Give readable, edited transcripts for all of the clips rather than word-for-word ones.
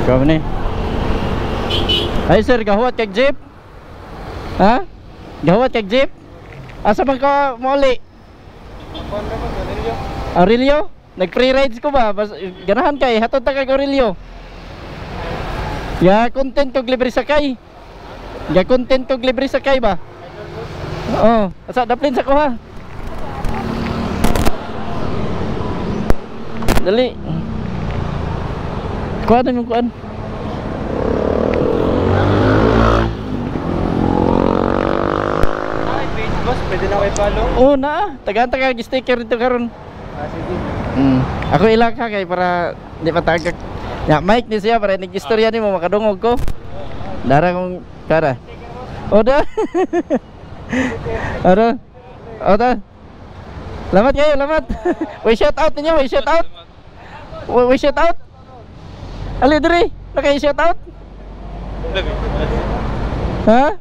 Kau ni. Ay sir, gawat kag jeep. Ha? Gawat kag jeep? Asa man ka muli? Aurelio? Nag-free rides ko ba? Ganahan kay hatod ta kag Aurelio. Ya content kog libre sakay. Ya content kog libre sakay ba? Oo, asa daplin sa ko ha. Dali. Kuha na yung kuhaan. Boss, pwede na kayo follow? Oo na, taga-taga sticker dito karon. Sige. Ako ilang ka kay para di patagak. Ya, mic ni siya para nag-istorya nimo makadungog ko. Dara kong kara. Oda. Oda. Oda. Lamat kayo, lamat. We shout out ninyo, we shout out. We shout out. Ali diri, nakay shout out. Ha?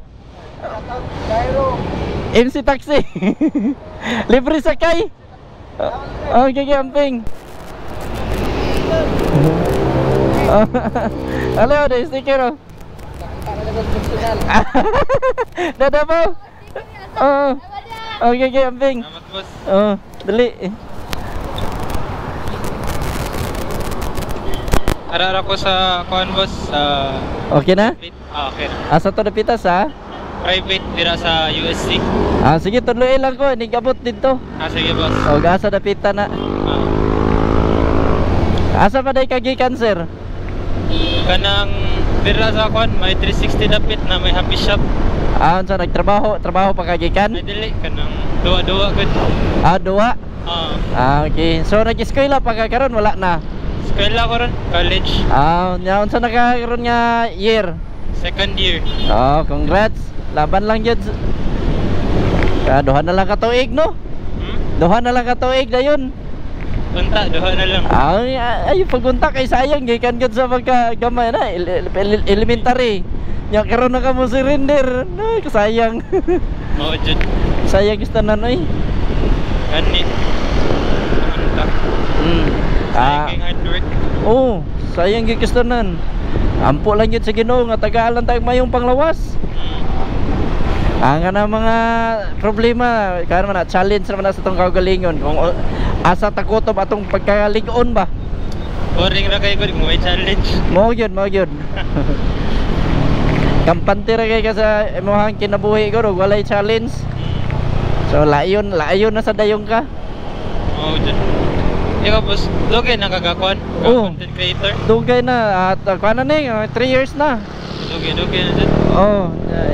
MC Taxi. Libre sakay. Okay, camping. Halo, ada stiker. Dadah po. Okay, camping. Selamat bos. Dali. Arara ko sa kuan boss sa Okay na? okay. Asa to dapitas ha? Private dira sa USC. Sige, tuloy lang ko, nigabot dito. Sige boss. O, gasa dapita na. Asa pa day kagikan sir? Kanang dira sa kuan may 360 dapit na may happy shop. Unsa nagtrabaho pa kagikan? Ay dili kanang duwa-duwa gud. Duwa? Okay. So nag-eskwela pa ka karon wala na. Eskwela ko ron, college. Nya unsa nagkaroon nga year? Second year. Congrats. Laban lang jud. Duha na lang ka tuig no? Duha na lang ka tuig dayon. Unta, duha na lang. Ay pagunta kay sayang gikan gud sa pagkagamay na elementary. Nya karon na ka mo surrender. Ay kasayang. Mao jud. Sayang is tanan oy. Gani. Unta. Sayang hard work. Sayang gyud tanan. Ampo lang yun sa Ginoo nga tagalan tayong mayong panglawas. Ang na mga problema karon man challenge naman na sa tong kaugalingon kung asa takotob atong pagkaligon ba. Boring ra kay gud mo challenge. Mao gyud. Kampante ra kay ka sa imong kinabuhi ko walay challenge. So layon na sa dayong ka. Mao jud. Ikaw boss, dugay na kagakuan, content creator. Dugay na at kuan na ni 3 years na. Dugay na dyan.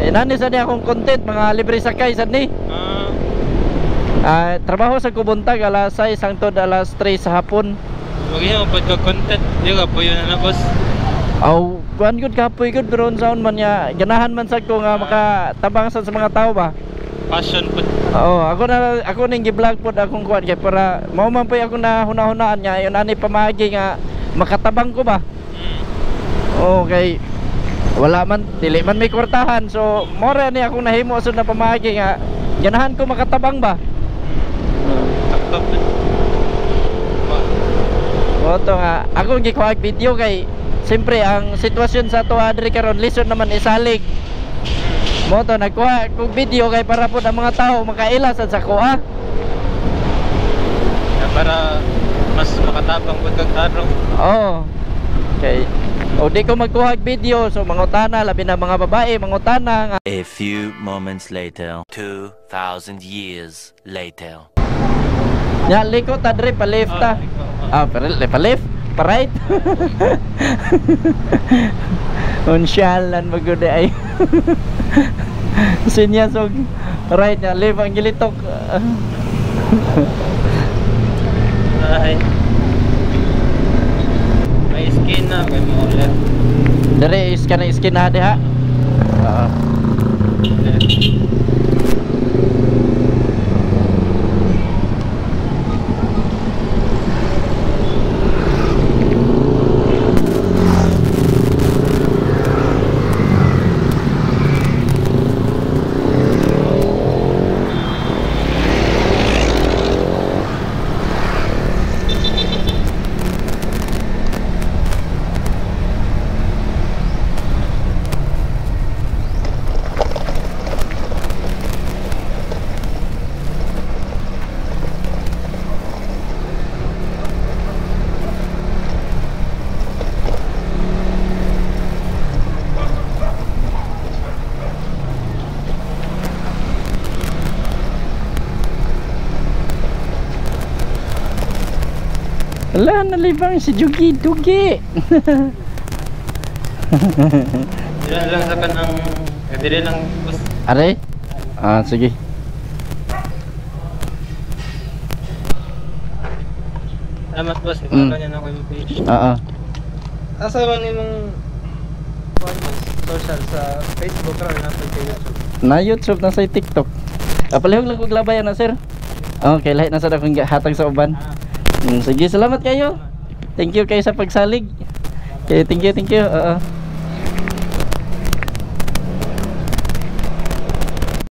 Inani sa niya akong content mga libre sakay sad ni. Trabaho sa kubuntag alas 6 hangtod alas 3 sa hapon. Wag mo pagka-content, di ka po yun na boss. Kuan gud kapoy gud pero unsaon man niya ganahan man sad ko nga makatabang sa mga tao ba. Passion po. Ako ning gi-vlog pod akong kuan kay para mao man po ako na hunahunaan niya yon ani pamagi nga makatabang ko ba. Okay. Wala man dili man may kwartahan so more ni akong nahimo sud na pamagi nga ganahan ko makatabang ba. Oto nga ako gikuha video kay siyempre ang sitwasyon sa ato adri karon lison naman isalig. Moto nagkuha kog video kay para po ang mga tao makaila sa kuha. Para mas makatabang pud kag tarong. Okay. Di ko magkuha video so mangutana labi na mga babae mangutana nga. A few moments later, 2,000 years later. Nya liko ta dre pa left ta. Pero pa left, pa right. Unsyalan magud ay. Sinyasog right nya left ang gilitok. Ay. May skin na kay mo left. Dere skin na diha. libang si Jugi Dugi. Dili lang sa kanang dili lang boss. Are? Ah, sige. Salamat boss, ito kanya na ako yung page. Oo. Asa man nimong social sa Facebook ra na sa YouTube. Na YouTube na sa TikTok. Palihog lang kog labayan na sir. Okay, lahat na sa akong hatag sa uban. Sige, salamat kayo. Thank you kayo sa pagsalig. Okay, thank you. Oo.